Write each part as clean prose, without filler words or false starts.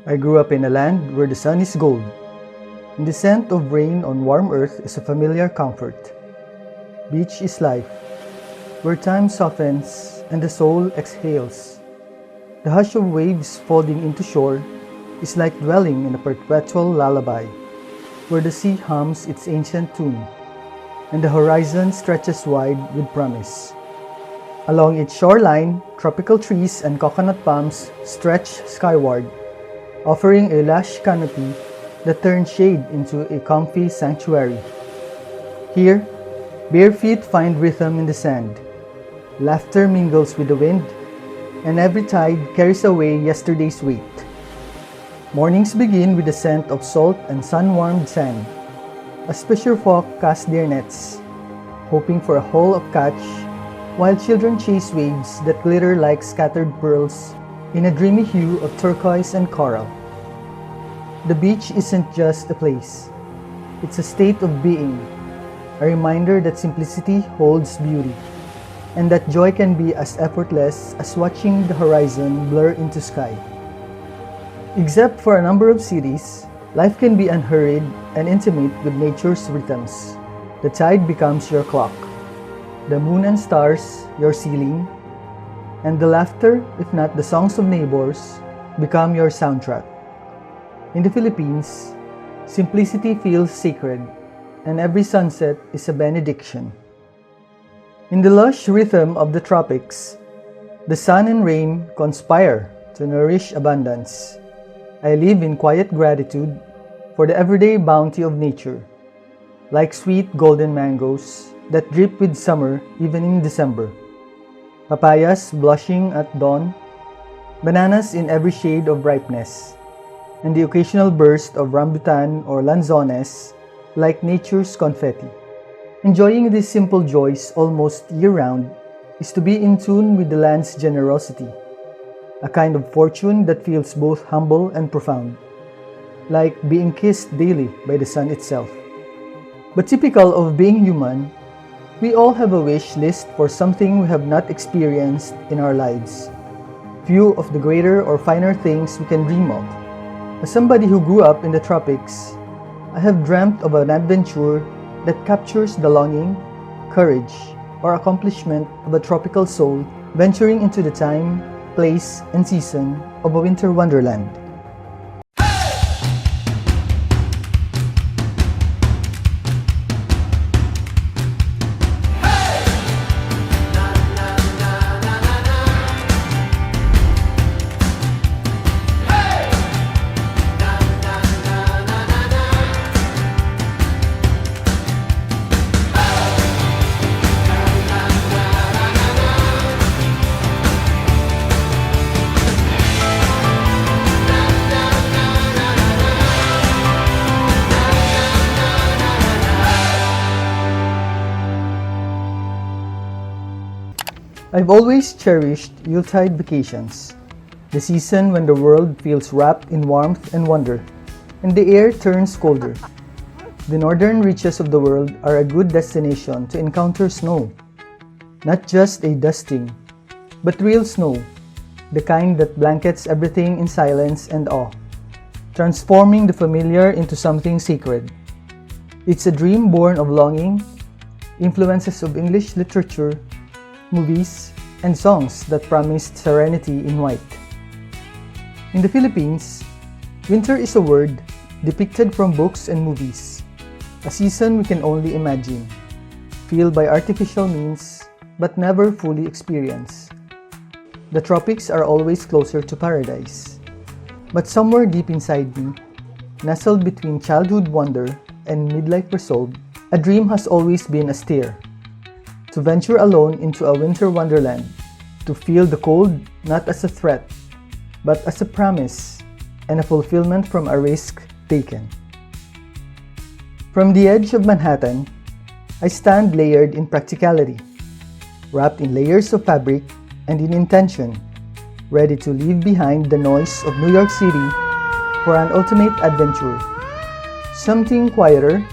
I grew up in a land where the sun is gold, and the scent of rain on warm earth is a familiar comfort. Beach is life, where time softens and the soul exhales. The hush of waves folding into shore is like dwelling in a perpetual lullaby, where the sea hums its ancient tune, and the horizon stretches wide with promise. Along its shoreline, tropical trees and coconut palms stretch skyward, offering a lush canopy that turns shade into a comfy sanctuary. Here, bare feet find rhythm in the sand. Laughter mingles with the wind, and every tide carries away yesterday's weight. Mornings begin with the scent of salt and sun-warmed sand, as fisherfolk cast their nets, hoping for a haul of catch, while children chase waves that glitter like scattered pearls in a dreamy hue of turquoise and coral. The beach isn't just a place, it's a state of being, a reminder that simplicity holds beauty, and that joy can be as effortless as watching the horizon blur into sky. Except for a number of cities, life can be unhurried and intimate with nature's rhythms. The tide becomes your clock, the moon and stars your ceiling, and the laughter, if not the songs of neighbors, become your soundtrack. In the Philippines, simplicity feels sacred, and every sunset is a benediction. In the lush rhythm of the tropics, the sun and rain conspire to nourish abundance. I live in quiet gratitude for the everyday bounty of nature, like sweet golden mangoes that drip with summer even in December, papayas blushing at dawn, bananas in every shade of ripeness, and the occasional burst of rambutan or lanzones like nature's confetti. Enjoying these simple joys almost year-round is to be in tune with the land's generosity, a kind of fortune that feels both humble and profound, like being kissed daily by the sun itself. But typical of being human, we all have a wish list for something we have not experienced in our lives. Few of the greater or finer things we can dream of. As somebody who grew up in the tropics, I have dreamt of an adventure that captures the longing, courage, or accomplishment of a tropical soul venturing into the time, place, and season of a winter wonderland. I've always cherished Yuletide vacations, the season when the world feels wrapped in warmth and wonder, and the air turns colder. The northern reaches of the world are a good destination to encounter snow. Not just a dusting, but real snow, the kind that blankets everything in silence and awe, transforming the familiar into something sacred. It's a dream born of longing, influences of English literature, movies, and songs that promised serenity in white. In the Philippines, winter is a word depicted from books and movies, a season we can only imagine, feel by artificial means, but never fully experience. The tropics are always closer to paradise, but somewhere deep inside me, nestled between childhood wonder and midlife resolve, a dream has always been austere. To venture alone into a winter wonderland, to feel the cold not as a threat, but as a promise and a fulfillment from a risk taken. From the edge of Manhattan, I stand layered in practicality, wrapped in layers of fabric and in intention, ready to leave behind the noise of New York City for an ultimate adventure. Something quieter,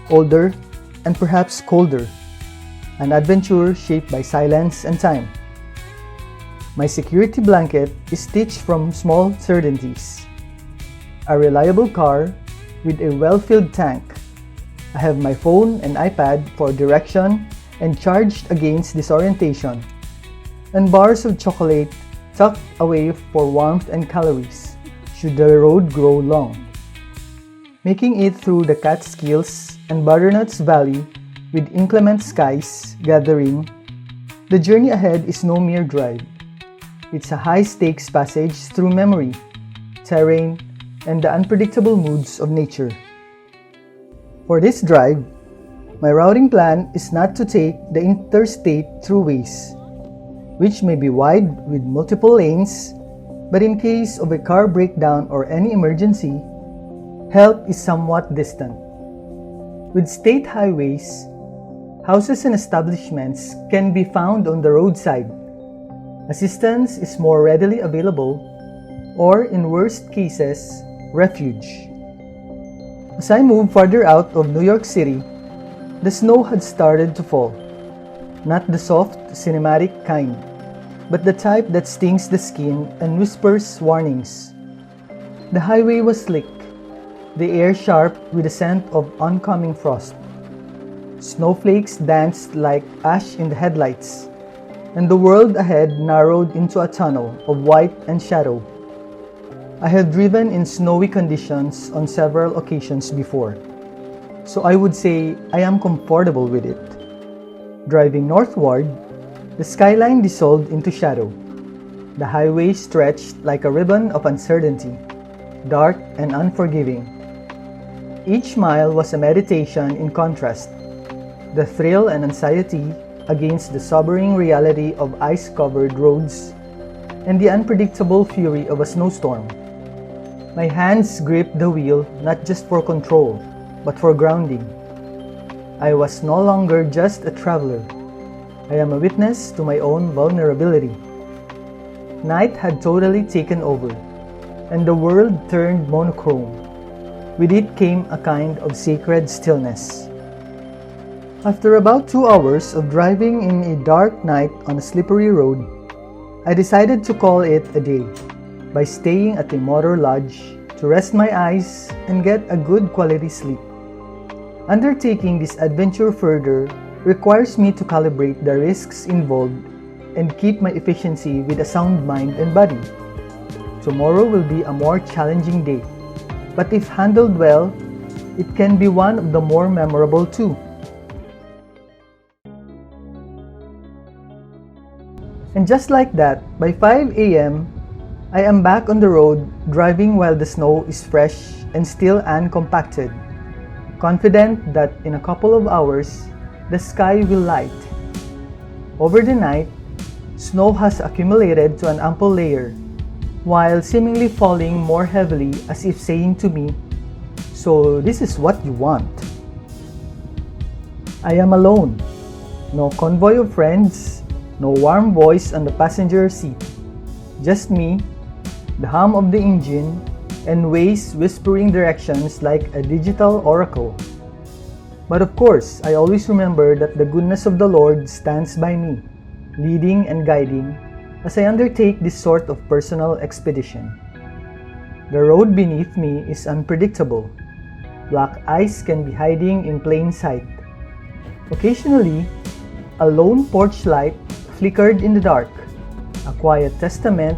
older, and perhaps colder. An adventure shaped by silence and time. My security blanket is stitched from small certainties. a reliable car with a well-filled tank. I have my phone and iPad for direction and charged against disorientation, and bars of chocolate tucked away for warmth and calories should the road grow long. Making it through the Catskills and Butternuts Valley with inclement skies gathering, the journey ahead is no mere drive. It's a high-stakes passage through memory, terrain, and the unpredictable moods of nature. For this drive, my routing plan is not to take the interstate throughways, which may be wide with multiple lanes, but in case of a car breakdown or any emergency, help is somewhat distant. With state highways, houses and establishments can be found on the roadside. Assistance is more readily available, or in worst cases, refuge. As I moved farther out of New York City, the snow had started to fall. Not the soft, cinematic kind, but the type that stings the skin and whispers warnings. The highway was slick, the air sharp with the scent of oncoming frost. Snowflakes danced like ash in the headlights, and the world ahead narrowed into a tunnel of white and shadow. I have driven in snowy conditions on several occasions before, so I would say I am comfortable with it. Driving northward, the skyline dissolved into shadow. The highway stretched like a ribbon of uncertainty, dark and unforgiving. Each mile was a meditation in contrast, the thrill and anxiety against the sobering reality of ice-covered roads and the unpredictable fury of a snowstorm. My hands gripped the wheel not just for control, but for grounding. I was no longer just a traveler. I am a witness to my own vulnerability. Night had totally taken over, and the world turned monochrome. With it came a kind of sacred stillness. After about 2 hours of driving in a dark night on a slippery road, I decided to call it a day by staying at a motor lodge to rest my eyes and get a good quality sleep. Undertaking this adventure further requires me to calibrate the risks involved and keep my efficiency with a sound mind and body. Tomorrow will be a more challenging day, but if handled well, it can be one of the more memorable too. And just like that, by 5 a.m., I am back on the road driving while the snow is fresh and still uncompacted, confident that in a couple of hours, the sky will light. Over the night, snow has accumulated to an ample layer, while seemingly falling more heavily as if saying to me, "So this is what you want." I am alone. No convoy of friends, no warm voice on the passenger seat. Just me, the hum of the engine, and Waze whispering directions like a digital oracle. But of course, I always remember that the goodness of the Lord stands by me, leading and guiding as I undertake this sort of personal expedition. The road beneath me is unpredictable. Black ice can be hiding in plain sight. Occasionally, a lone porch light flickered in the dark, a quiet testament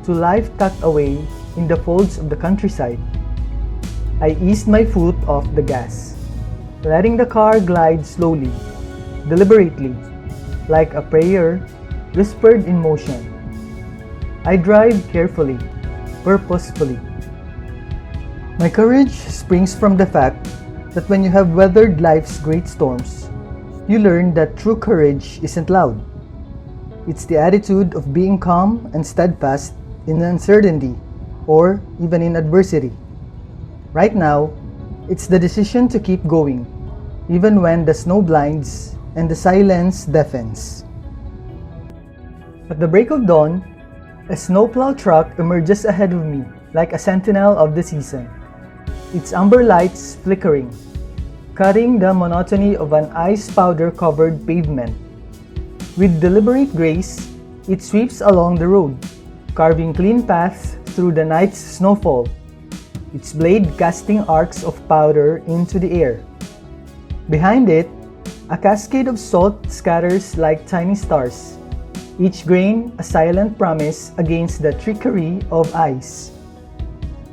to life tucked away in the folds of the countryside. I eased my foot off the gas, letting the car glide slowly, deliberately, like a prayer whispered in motion. I drive carefully, purposefully. My courage springs from the fact that when you have weathered life's great storms, you learn that true courage isn't loud. It's the attitude of being calm and steadfast in uncertainty, or even in adversity. Right now, it's the decision to keep going, even when the snow blinds and the silence deafens. At the break of dawn, a snowplow truck emerges ahead of me like a sentinel of the season, its amber lights flickering, cutting the monotony of an ice powder-covered pavement. With deliberate grace, it sweeps along the road, carving clean paths through the night's snowfall. its blade casting arcs of powder into the air. Behind it, a cascade of salt scatters like tiny stars, each grain a silent promise against the trickery of ice.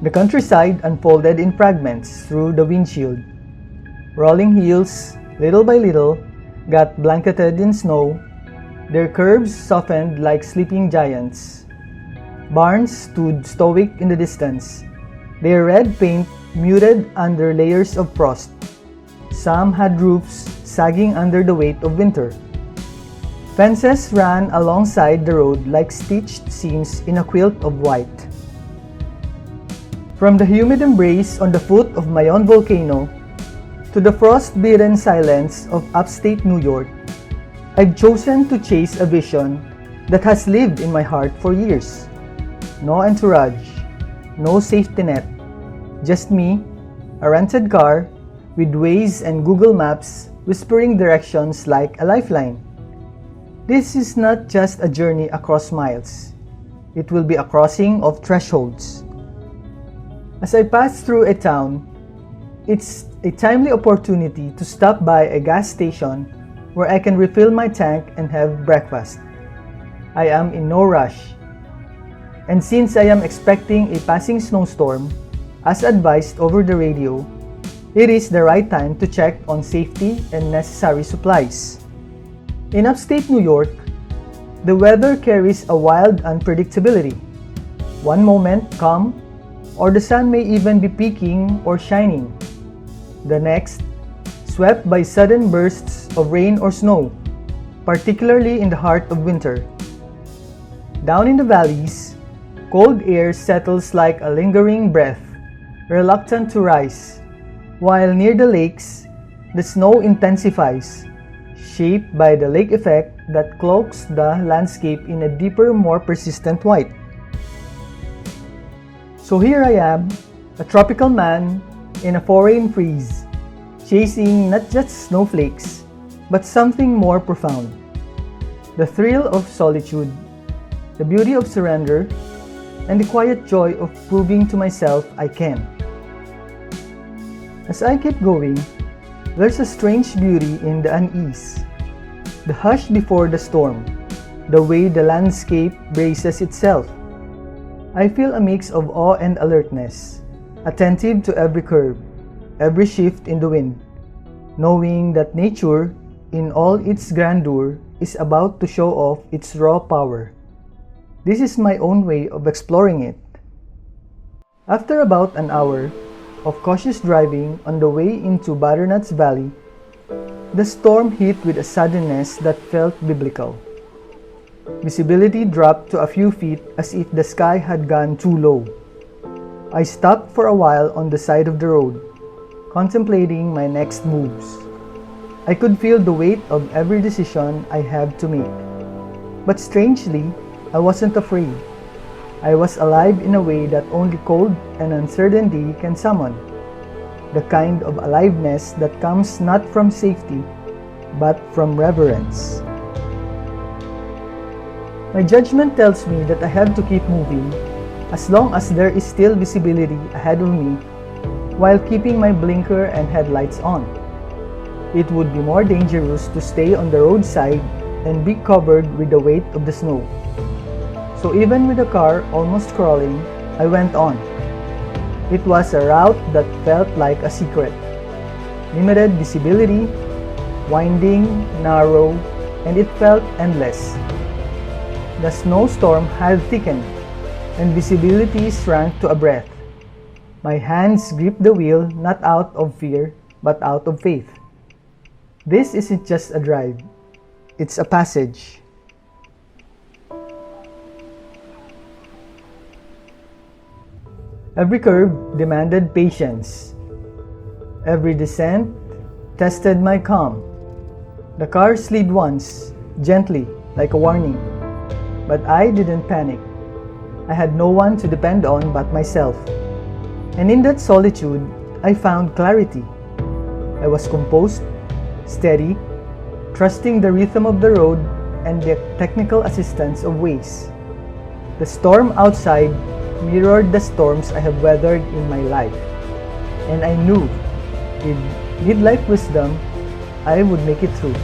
The countryside unfolded in fragments through the windshield. Rolling hills, little by little, got blanketed in snow, their curves softened like sleeping giants. Barns stood stoic in the distance, their red paint muted under layers of frost. Some had roofs sagging under the weight of winter. Fences ran alongside the road like stitched seams in a quilt of white. From the humid embrace on the foot of my own volcano to the frost-bitten silence of upstate New York, I've chosen to chase a vision that has lived in my heart for years. No entourage, no safety net, just me, a rented car, with Waze and Google Maps whispering directions like a lifeline. This is not just a journey across miles. It will be a crossing of thresholds. As I pass through a town, it's a timely opportunity to stop by a gas station where I can refill my tank and have breakfast. I am in no rush. And since I am expecting a passing snowstorm, as advised over the radio, it is the right time to check on safety and necessary supplies. In upstate New York, the weather carries a wild unpredictability. One moment calm, or the sun may even be peeking or shining. The next, swept by sudden bursts of rain or snow, particularly in the heart of winter. Down in the valleys, cold air settles like a lingering breath, reluctant to rise, while near the lakes, the snow intensifies, shaped by the lake effect that cloaks the landscape in a deeper, more persistent white. So here I am, a tropical man in a foreign freeze, chasing not just snowflakes, but something more profound. The thrill of solitude, the beauty of surrender, and the quiet joy of proving to myself I can. As I keep going, there's a strange beauty in the unease, the hush before the storm, the way the landscape braces itself. I feel a mix of awe and alertness, attentive to every curve, every shift in the wind, knowing that nature, in all its grandeur, is about to show off its raw power. This is my own way of exploring it. After about an hour of cautious driving on the way into Butternut's Valley, the storm hit with a suddenness that felt biblical. Visibility dropped to a few feet as if the sky had gone too low. I stopped for a while on the side of the road, contemplating my next moves. I could feel the weight of every decision I had to make. But strangely, I wasn't afraid. I was alive in a way that only cold and uncertainty can summon. The kind of aliveness that comes not from safety, but from reverence. My judgment tells me that I have to keep moving as long as there is still visibility ahead of me while keeping my blinker and headlights on. It would be more dangerous to stay on the roadside and be covered with the weight of the snow. So even with the car almost crawling, I went on. It was a route that felt like a secret. Limited visibility, winding, narrow, and it felt endless. The snowstorm had thickened, and visibility shrank to a breath. My hands gripped the wheel not out of fear, but out of faith. This isn't just a drive, it's a passage. Every curve demanded patience. Every descent tested my calm. The car slid once, gently, like a warning. But I didn't panic. I had no one to depend on but myself. And in that solitude, I found clarity. I was composed, steady, trusting the rhythm of the road and the technical assistance of Waze. The storm outside mirrored the storms I have weathered in my life, and I knew, with midlife wisdom, I would make it through.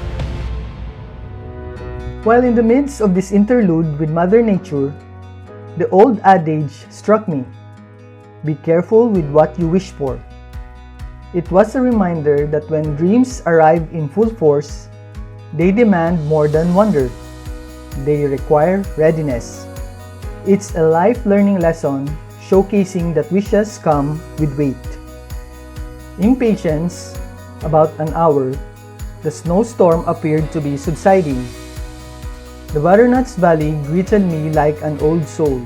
While in the midst of this interlude with Mother Nature, the old adage struck me: be careful with what you wish for. It was a reminder that when dreams arrive in full force, they demand more than wonder. They require readiness. It's a life learning lesson showcasing that wishes come with weight. In patience, about an hour, the snowstorm appeared to be subsiding. The Butternut's Valley greeted me like an old soul.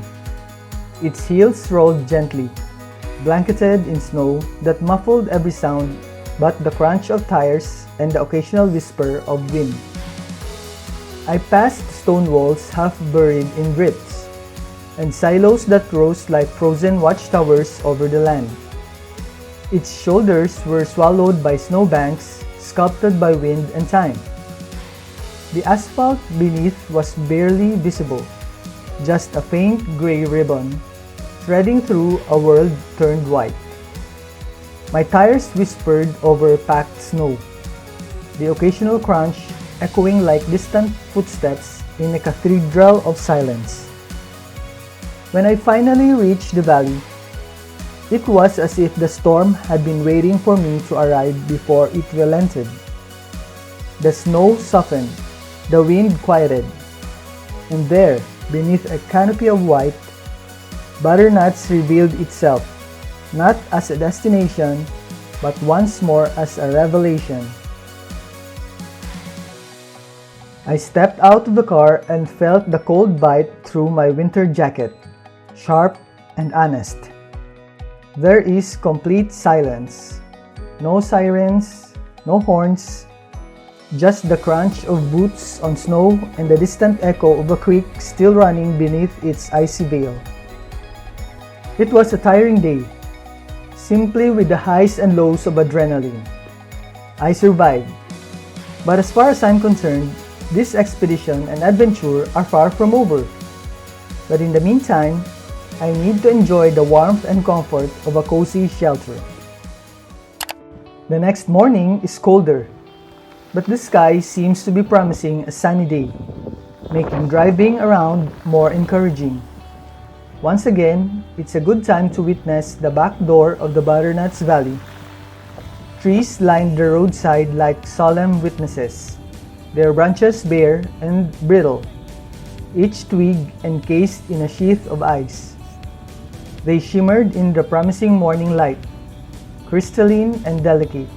Its hills rolled gently, blanketed in snow that muffled every sound but the crunch of tires and the occasional whisper of wind. I passed stone walls half buried in drifts, and silos that rose like frozen watchtowers over the land. Its shoulders were swallowed by snowbanks, sculpted by wind and time. The asphalt beneath was barely visible, just a faint gray ribbon threading through a world turned white. My tires whispered over packed snow, the occasional crunch echoing like distant footsteps in a cathedral of silence. When I finally reached the valley, it was as if the storm had been waiting for me to arrive before it relented. The snow softened, the wind quieted, and there, beneath a canopy of white, Butternuts revealed itself, not as a destination, but once more as a revelation. I stepped out of the car and felt the cold bite through my winter jacket, sharp and honest. There is complete silence. No sirens, no horns, just the crunch of boots on snow and the distant echo of a creek still running beneath its icy veil. It was a tiring day, simply with the highs and lows of adrenaline. I survived. But as far as I'm concerned, this expedition and adventure are far from over. But in the meantime, I need to enjoy the warmth and comfort of a cozy shelter. The next morning is colder, but the sky seems to be promising a sunny day, making driving around more encouraging. Once again, it's a good time to witness the back door of the Butternuts Valley. Trees lined the roadside like solemn witnesses, their branches bare and brittle, each twig encased in a sheath of ice. They shimmered in the promising morning light, crystalline and delicate,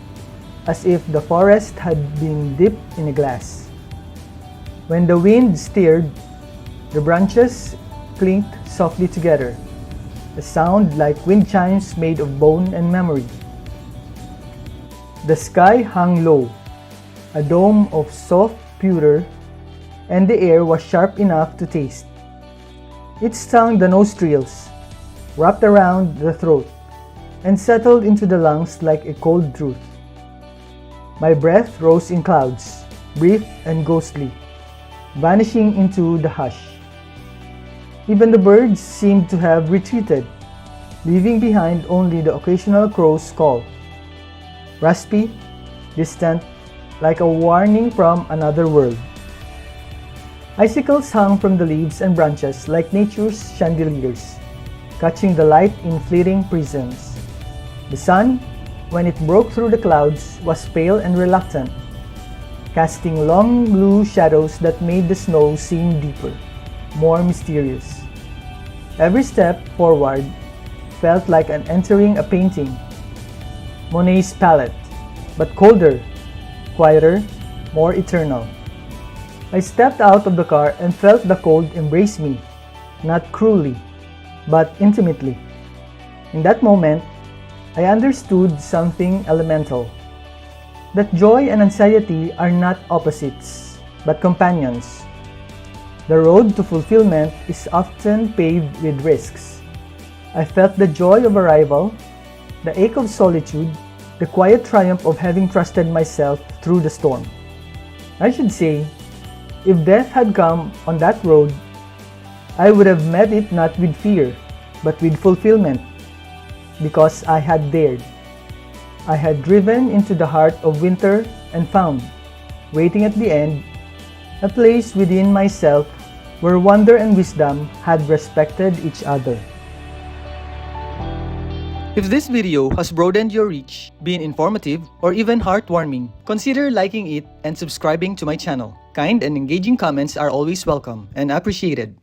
as if the forest had been dipped in a glass. When the wind stirred, the branches clinked softly together, a sound like wind chimes made of bone and memory. The sky hung low, a dome of soft pewter, and the air was sharp enough to taste. It stung the nostrils, wrapped around the throat, and settled into the lungs like a cold truth. My breath rose in clouds, brief and ghostly, vanishing into the hush. Even the birds seemed to have retreated, leaving behind only the occasional crow's call, raspy, distant, like a warning from another world. Icicles hung from the leaves and branches like nature's chandeliers, catching the light in fleeting prisms. The sun, when it broke through the clouds, was pale and reluctant, casting long blue shadows that made the snow seem deeper, more mysterious. Every step forward felt like an entering a painting, Monet's palette, but colder, quieter, more eternal. I stepped out of the car and felt the cold embrace me, not cruelly, but intimately. In that moment, I understood something elemental, that joy and anxiety are not opposites, but companions. The road to fulfillment is often paved with risks. I felt the joy of arrival, the ache of solitude, the quiet triumph of having trusted myself through the storm. I should say, if death had come on that road, I would have met it not with fear, but with fulfillment, because I had dared. I had driven into the heart of winter and found, waiting at the end, a place within myself where wonder and wisdom had respected each other. If this video has broadened your reach, been informative, or even heartwarming, consider liking it and subscribing to my channel. Kind and engaging comments are always welcome and appreciated.